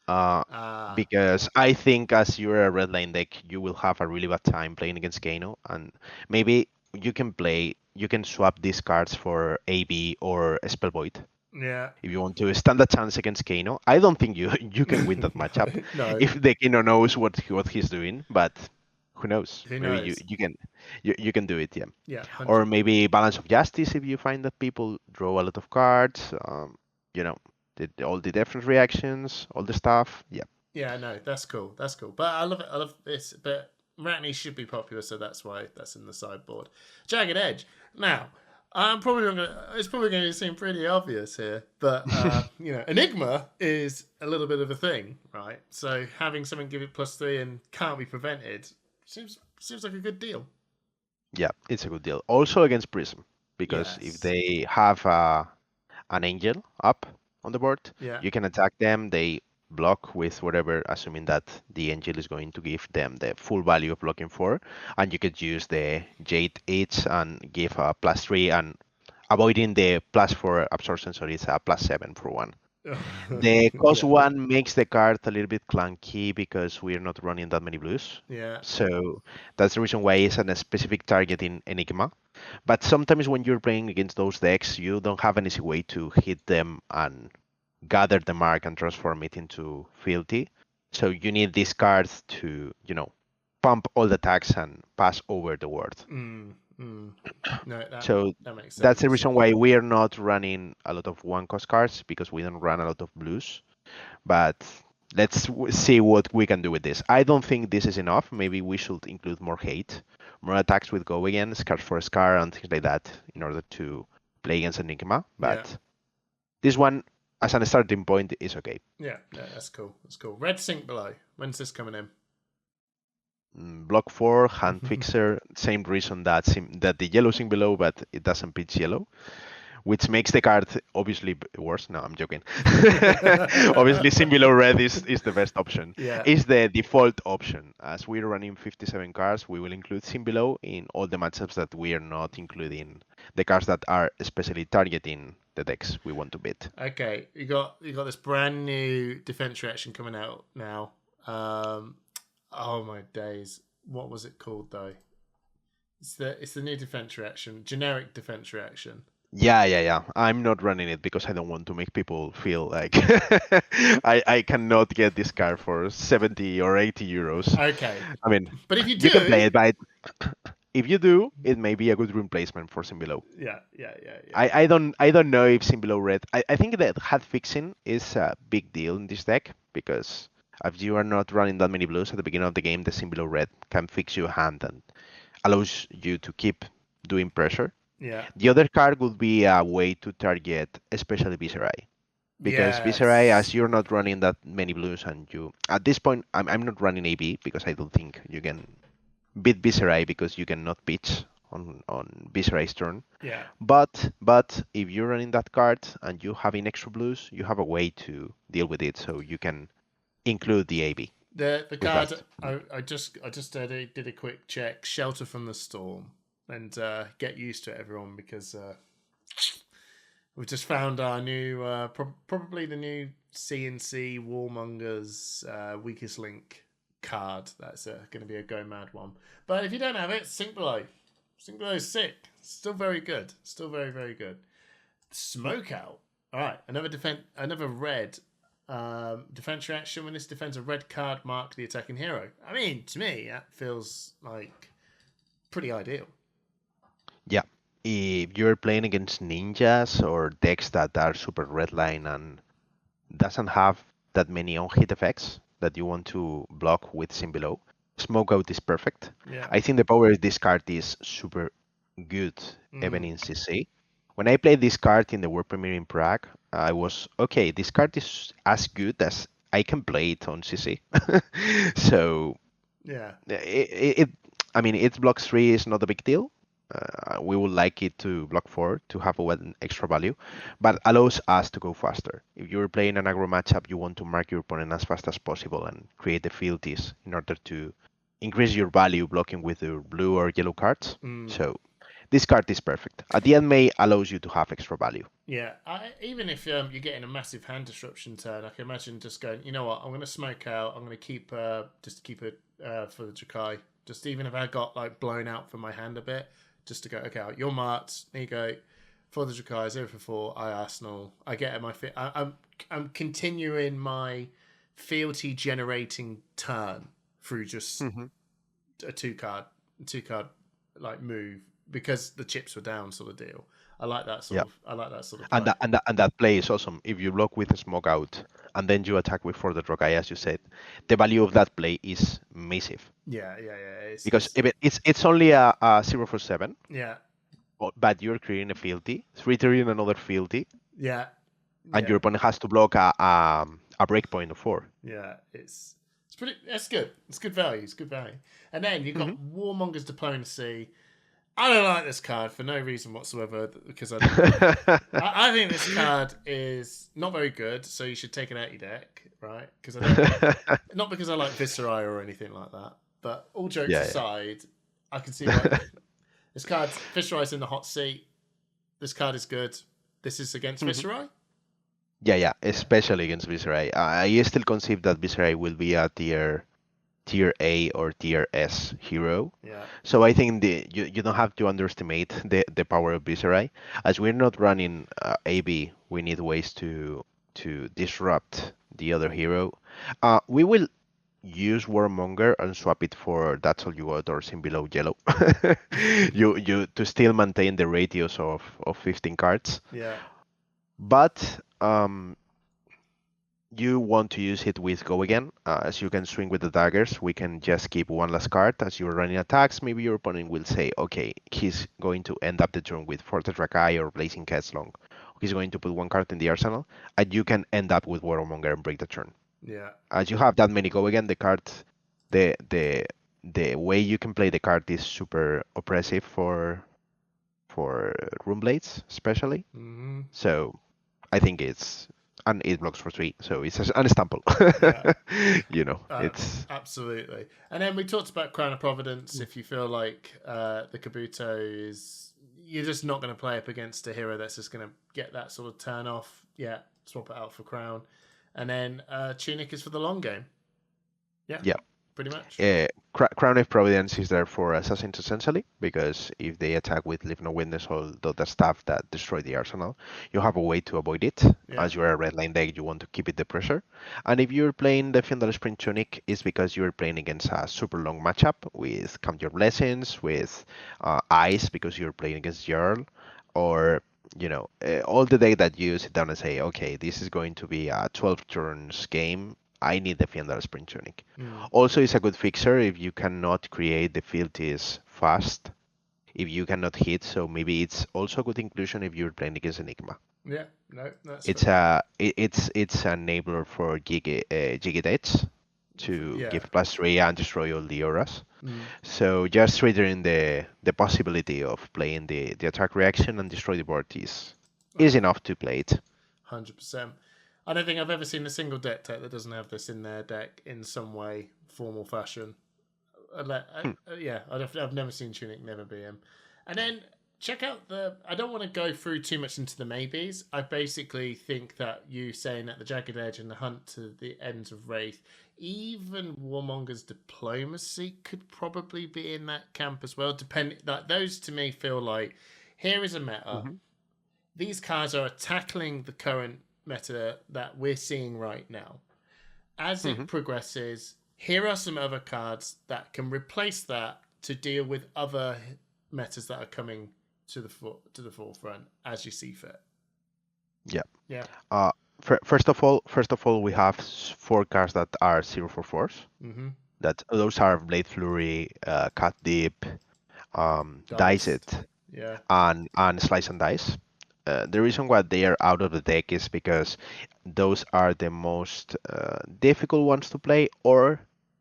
Because I think as you're a red line deck, you will have a really bad time playing against Kano, and maybe you can swap these cards for AB or Spell Void. Yeah. If you want to stand a chance against Kano, I don't think you can win that matchup. No. If the Kano knows what he's doing, but who knows? Who maybe knows? you can do it, yeah. Yeah. 100%. Or maybe Balance of Justice if you find that people draw a lot of cards. All the different reactions, all the stuff. Yeah. Yeah, no, that's cool. That's cool. But I love it. I love this. But Ratney should be popular, so that's why that's in the sideboard. Jagged Edge. Now, I'm probably not gonna. It's probably going to seem pretty obvious here, but Enigma is a little bit of a thing, right? So having something give it +3 and can't be prevented seems like a good deal. Yeah, it's a good deal. Also against Prism, because if they have an angel up on the board, you can attack them. They block with whatever, assuming that the angel is going to give them the full value of blocking 4, and you could use the Jade Edge and give a +3 and avoiding the +4 absorption, so it's a +7 for 1. The cost 1 makes the card a little bit clunky because we're not running that many blues. Yeah. So that's the reason why it's a specific target in Enigma. But sometimes when you're playing against those decks, you don't have an easy way to hit them and gather the mark and transform it into fealty. So you need these cards to, pump all the attacks and pass over the word. No, that makes sense. That's the reason why we are not running a lot of 1-cost cards, because we don't run a lot of blues. But let's see what we can do with this. I don't think this is enough. Maybe we should include more hate, more attacks with Go Again, Scars for a Scar, and things like that in order to play against Enigma. But this one, as a starting point, is okay. Yeah, that's cool. That's cool. Red Sink Below. When's this coming in? Block 4, Hand Fixer, same reason that the yellow Sink Below, but it doesn't pitch yellow, which makes the card obviously worse. No, I'm joking. Obviously, Sink Below red is the best option. Yeah. It's the default option. As we're running 57 cards, we will include Sink Below in all the matchups that we are not including the cards that are especially targeting the decks we want to beat. Okay, you got this brand new defense reaction coming out now. Oh my days! What was it called though? It's the new defense reaction, generic defense reaction. Yeah. I'm not running it because I don't want to make people feel like I cannot get this card for 70 or 80 euros. Okay. I mean, but if you do, you can play it, but if you do, it may be a good replacement for Sink Below. Yeah. I don't know if Sink Below red. I think that hat fixing is a big deal in this deck, because if you are not running that many blues at the beginning of the game, the Sink Below red can fix your hand and allows you to keep doing pressure. Yeah. The other card would be a way to target, especially Viserai. Because Viserai, as you're not running that many blues, and you at this point, I'm not running AB because I don't think you can beat Viserai because you cannot pitch on Viserai's turn. Yeah. But if you're running that card and you having extra blues, you have a way to deal with it, so you can include the AB. The card I just did a quick check. Shelter from the Storm, and get used to it, everyone, because we've just found our new probably the new CNC Warmongers Weakest Link card. That's going to be a go mad one. But if you don't have it, Sink Below. Sink Below is sick. Still very good. Still very, very good. Smoke Out. All right, another red defense reaction. When this defends a red card, mark the attacking hero. I mean, to me, that feels like pretty ideal. Yeah, if you're playing against ninjas or decks that are super redline and doesn't have that many on-hit effects that you want to block with Sim Below, Smoke Out is perfect. Yeah. I think the power of this card is super good, even in CC. When I played this card in the World Premiere in Prague, I was okay. This card is as good as I can play it on CC. So Yeah. it, I mean, it blocks 3 is not a big deal. We would like it to block 4 to have a one extra value, but allows us to go faster. If you're playing an aggro matchup, you want to mark your opponent as fast as possible and create the fealties in order to increase your value blocking with your blue or yellow cards. So this card is perfect. At the end, May allows you to have extra value. Yeah, even if you're getting a massive hand disruption turn, I can imagine just going, you know what, I'm going to smoke out. I'm going to keep just to keep it for the jakai. Just even if I got like blown out from my hand a bit, just to go, okay, you're marked. There you go. For the jakai, 0 for 4. I Arsenal. I get my fit. I'm continuing my fealty generating turn through just a two card like move because the chips were down sort of deal. I like that sort of play. And that play is awesome. If you block with a smoke out and then you attack with further Rokai, as you said, the value of that play is massive. Yeah. Because it's only a 0 for 7. Yeah. But you're creating a fealty, triggering another fealty. Yeah. And your opponent has to block a breakpoint of 4. Yeah, it's pretty. That's good. It's good value. And then you've got Warmonger's Diplomacy. I don't like this card for no reason whatsoever because I think this card is not very good. So you should take it out of your deck, right? Because not because I like Viscerai or anything like that. But all jokes aside, I can see why this card Viscerai's in the hot seat. This card is good. This is against Viscerai. Yeah, especially against Viscerai. I still conceive that Viscerai will be a tier A or tier S hero. Yeah. So I think you don't have to underestimate the power of Viscerai. As we're not running AB, we need ways to disrupt the other hero. We will use Warmonger and swap it for That's All You Got or Sim Below Yellow. you to still maintain the ratios of 15 cards. Yeah. But you want to use it with Go Again. As you can swing with the daggers, we can just keep one last card. As you're running attacks, maybe your opponent will say, okay, he's going to end up the turn with Fortress Rakai or Blazing Ketslong. He's going to put one card in the arsenal, and you can end up with Warmonger and break the turn. Yeah. As you have that many Go Again, the card, the way you can play the card is super oppressive for Rune Blades, especially. So I think and it blocks for 3, so it's an example. It's absolutely. And then we talked about Crown of Providence. If you feel like the Kabuto is, you're just not going to play up against a hero that's just going to get that sort of turn off. Yeah, swap it out for Crown. And then Tunic is for the long game. Yeah. Pretty much. Crown of Providence is there for assassins essentially, because if they attack with Leave No Witness or the stuff that destroy the arsenal, you have a way to avoid it. As you're a red line deck, you want to keep it the pressure. And if you're playing the Fiendal Sprint Tunic, it's because you're playing against a super long matchup with Count Your Blessings, with Ice because you're playing against Jarl, or all the deck that you sit down and say, okay, this is going to be a 12 turns game. I need the Fiendal Sprint Tunic. Also, it's a good fixer if you cannot create the fealties fast, if you cannot hit. So maybe it's also a good inclusion if you're playing against Enigma. Yeah, no, that's it's an enabler for Jiggy to give +3 and destroy all the auras. So just triggering the possibility of playing the attack reaction and destroy the board is enough to play it. 100%. I don't think I've ever seen a single deck that doesn't have this in their deck in some way, form or fashion. I've never seen Tunic never be him. And then check out I don't want to go through too much into the maybes. I basically think that you saying that the Jagged Edge and the Hunt to the Ends of Wraith, even Warmonger's Diplomacy could probably be in that camp as well. Those to me feel like here is a meta. These cards are tackling the current meta that we're seeing right now. As it progresses, here are some other cards that can replace that to deal with other metas that are coming to the forefront as you see fit. Yeah. Yeah. First of all, we have 4 cards that are 0/4s. Mm-hmm. That those are Blade Flurry, Cut Deep, Dice It, Yeah. and Slice and Dice. The reason why they are out of the deck is because those are the most difficult ones to play, or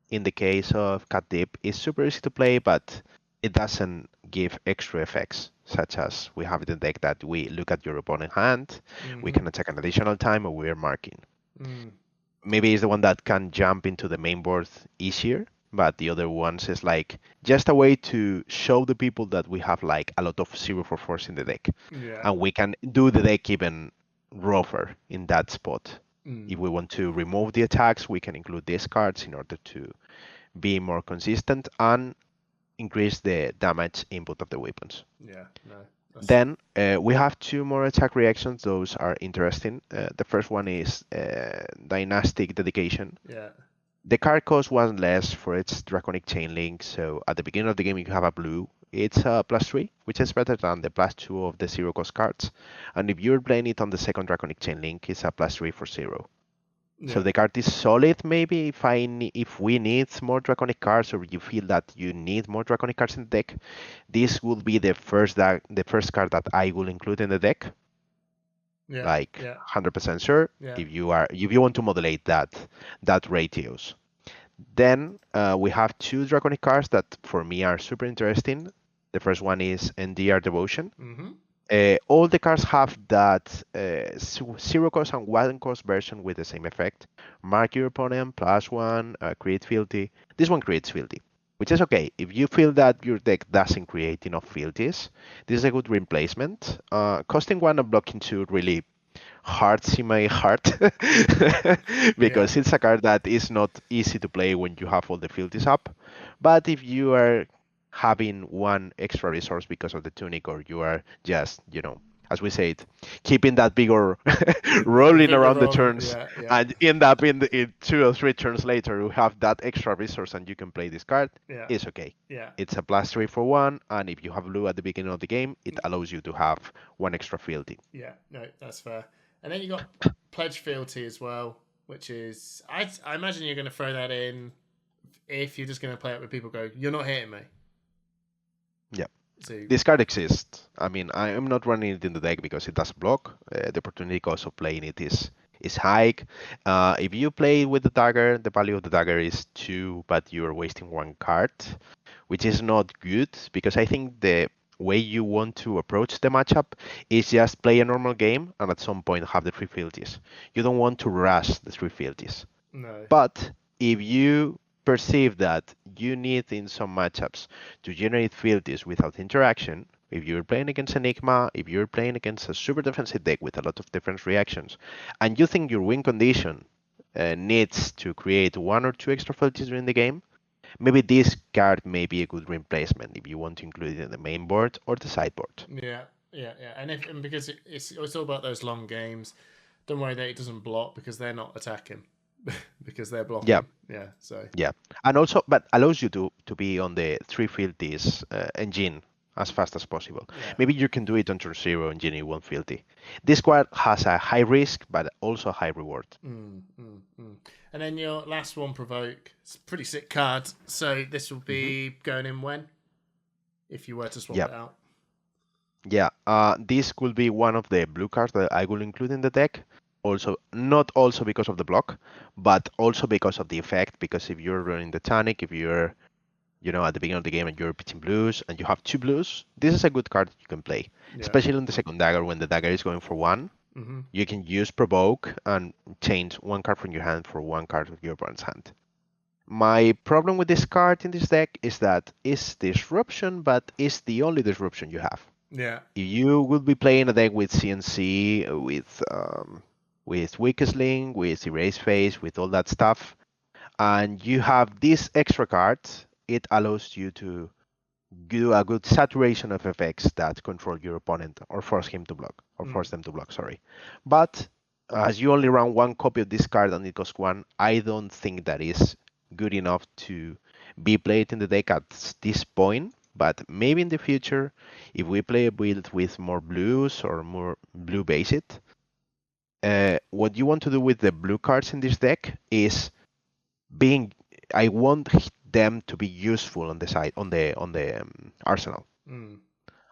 in the case of Cut Deep, it's super easy to play, but it doesn't give extra effects, such as we have in the deck that we look at your opponent's hand, we can attack an additional time, or we are marking. Maybe it's the one that can jump into the main board easier, but the other ones is like just a way to show the people that we have like a lot of 0/4s in the deck, and we can do the deck even rougher in that spot. If we want to remove the attacks, we can include these cards in order to be more consistent and increase the damage input of the weapons. Then we have 2 more attack reactions. Those are interesting. The first one is Dynastic Dedication. The card costs 1 less for its Draconic Chain Link, so at the beginning of the game, if you have a blue, it's a +3, which is better than the +2 of the 0 cost cards. And if you're playing it on the second Draconic Chain Link, it's a +3 for 0. So the card is solid. Maybe if we need more Draconic cards, or you feel that you need more Draconic cards in the deck, this will be the first card that I will include in the deck. 100% sure. If you want to modulate that ratios. Then we have 2 Draconic cards that for me are super interesting. The first one is NDR Devotion. All the cards have that 0 cost and 1 cost version with the same effect. Mark your opponent, +1, create fealty. This one creates fealty, which is okay. If you feel that your deck doesn't create enough fealties, this is a good replacement. Costing 1 and blocking 2 really hurts in my heart because it's a card that is not easy to play when you have all the fealties up. But if you are having 1 extra resource because of the tunic, or you are just, as we said, keeping that vigor rolling around the turns, and end up in 2 or 3 turns later, you have that extra resource and you can play this card, it's okay. It's a +3 for 1, and if you have blue at the beginning of the game, it allows you to have 1 extra fealty. No, that's fair. And then you got Pledge Fealty as well, which is, I imagine you're going to throw that in if you're just going to play it with people go, you're not hitting me. So, this card exists. I mean, I am not running it in the deck because it does block. The opportunity cost of playing it is high. If you play with the dagger, the value of the dagger is 2, but you're wasting 1 card, which is not good, because I think the way you want to approach the matchup is just play a normal game and at some point have the 3 fealties. You don't want to rush the 3 fealties. No. But if you perceive that you need in some matchups to generate fealties without interaction, if you're playing against Enigma, if you're playing against a super defensive deck with a lot of defense reactions, and you think your win condition needs to create 1 or 2 extra fealties during the game, maybe this card may be a good replacement if you want to include it in the main board or the sideboard. And because it's all about those long games, don't worry that it doesn't block because they're not attacking. Because they're blocking. And also, but allows you to be on the 3 fealties engine as fast as possible. Maybe you can do it on turn 0 and generate 1 fealty. This card has a high risk but also a high reward. And then your last one, Provoke. It's a pretty sick card. So this will be going in when? If you were to swap it out. This could be one of the blue cards that I will include in the deck. Also, not also because of the block, but also because of the effect. Because if you're running the tonic, if you're, at the beginning of the game and you're pitching blues and you have 2 blues, this is a good card you can play. Especially on the second dagger when the dagger is going for 1. You can use Provoke and change 1 card from your hand for 1 card of your opponent's hand. My problem with this card in this deck is that it's disruption, but it's the only disruption you have. If you would be playing a deck with CNC, with Weakest Link, with Erase Phase, with all that stuff, and you have this extra card, it allows you to do a good saturation of effects that control your opponent or force him to block, or force them to block, sorry. But as you only run 1 copy of this card and it costs 1, I don't think that is good enough to be played in the deck at this point. but maybe in the future, if we play a build with more blues or more blue based, what you want to do with the blue cards in this deck is being. I want them to be useful on the side on the arsenal. Mm.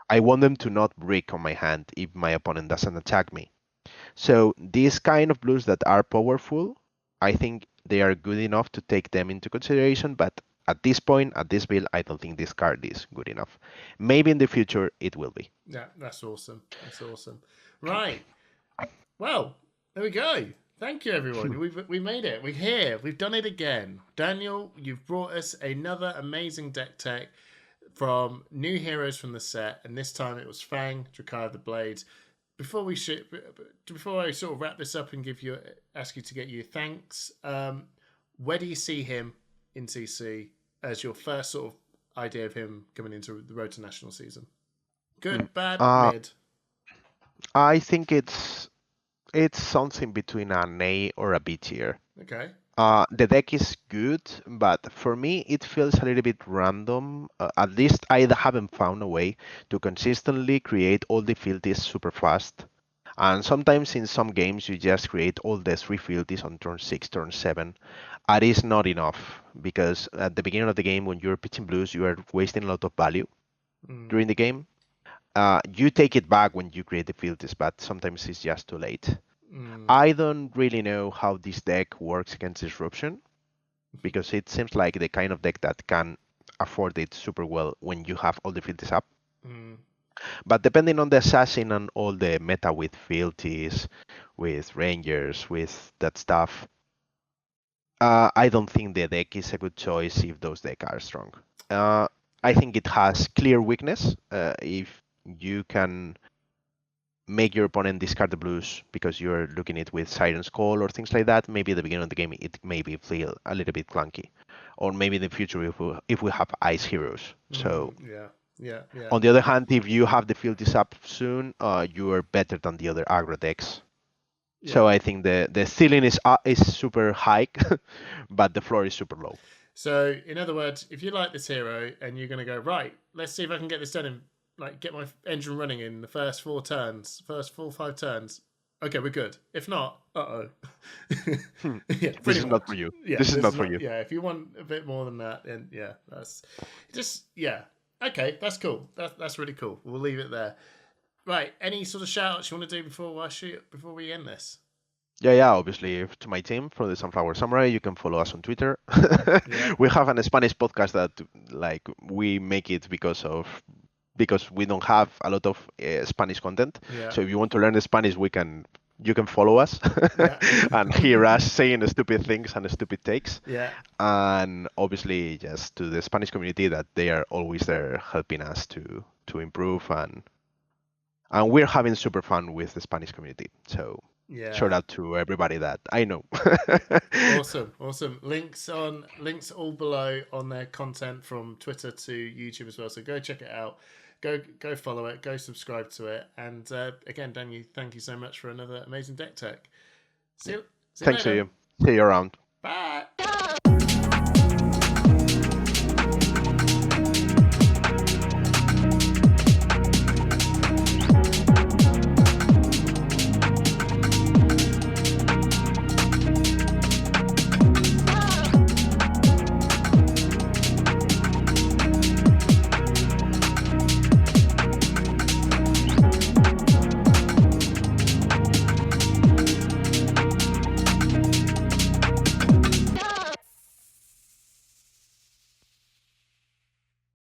I want them to not break on my hand if my opponent doesn't attack me. So these kind of blues that are powerful, I think they are good enough to take them into consideration, but at this point, at this build, I don't think this card is good enough. Maybe in the future it will be. Yeah, that's awesome. That's awesome. Right. Well, there we go. Thank you, everyone. We made it. We're here. We've done it again. Daniel, you've brought us another amazing deck tech from new heroes from the set, and this time it was Fang, Jakai of the Blades. Before I sort of wrap this up and ask you to get you thanks, where do you see him in CC as your first sort of idea of him coming into the Road to National season? Good, bad, mid? I think it's something between an A or a B tier. Okay. The deck is good, but for me it feels a little bit random. At least I haven't found a way to consistently create all the fealties super fast. And sometimes in some games you just create all the 3 fealties on turn 6, turn 7. That is not enough, because at the beginning of the game when you're pitching blues you are wasting a lot of value during the game. You take it back when you create the fealties, but sometimes it's just too late. I don't really know how this deck works against disruption, because it seems like the kind of deck that can afford it super well when you have all the fealties up. But depending on the assassin and all the meta with fealties, with rangers, with that stuff, I don't think the deck is a good choice if those decks are strong. I think it has clear weakness. If you can make your opponent discard the blues because you're looking at it with Siren's Call or things like that, maybe at the beginning of the game it maybe feel a little bit clunky. Or maybe in the future if we have ice heroes. So yeah. On the other hand, if you have the fealties up soon, you are better than the other aggro decks. Yeah. So I think the ceiling is super high, but the floor is super low. So in other words, if you like this hero and you're going to go, right, let's see if I can get this done in, like, get my engine running in the first 4 turns, first 4-5 turns. Okay, we're good. If not, yeah, this is not for you. Yeah, this is not for you. Yeah, if you want a bit more than that, then yeah, that's just Okay, that's cool. That's really cool. We'll leave it there. Right. Any sort of shout outs you want to do before we end this? Yeah. Obviously, to my team from the Sunflower Samurai, you can follow us on Twitter. We have a Spanish podcast that we make it because we don't have a lot of Spanish content. Yeah. So if you want to learn the Spanish, you can follow us and hear us saying stupid things and stupid takes. Yeah. And obviously, just to the Spanish community, that they are always there helping us to improve, and we're having super fun with the Spanish community. So shout out to everybody that I know. Awesome. Links all below on their content from Twitter to YouTube as well. So go check it out. Go follow it. Go subscribe to it. And again, Daniel, thank you so much for another amazing deck tech. See you Thanks later. to you. See you around. Bye.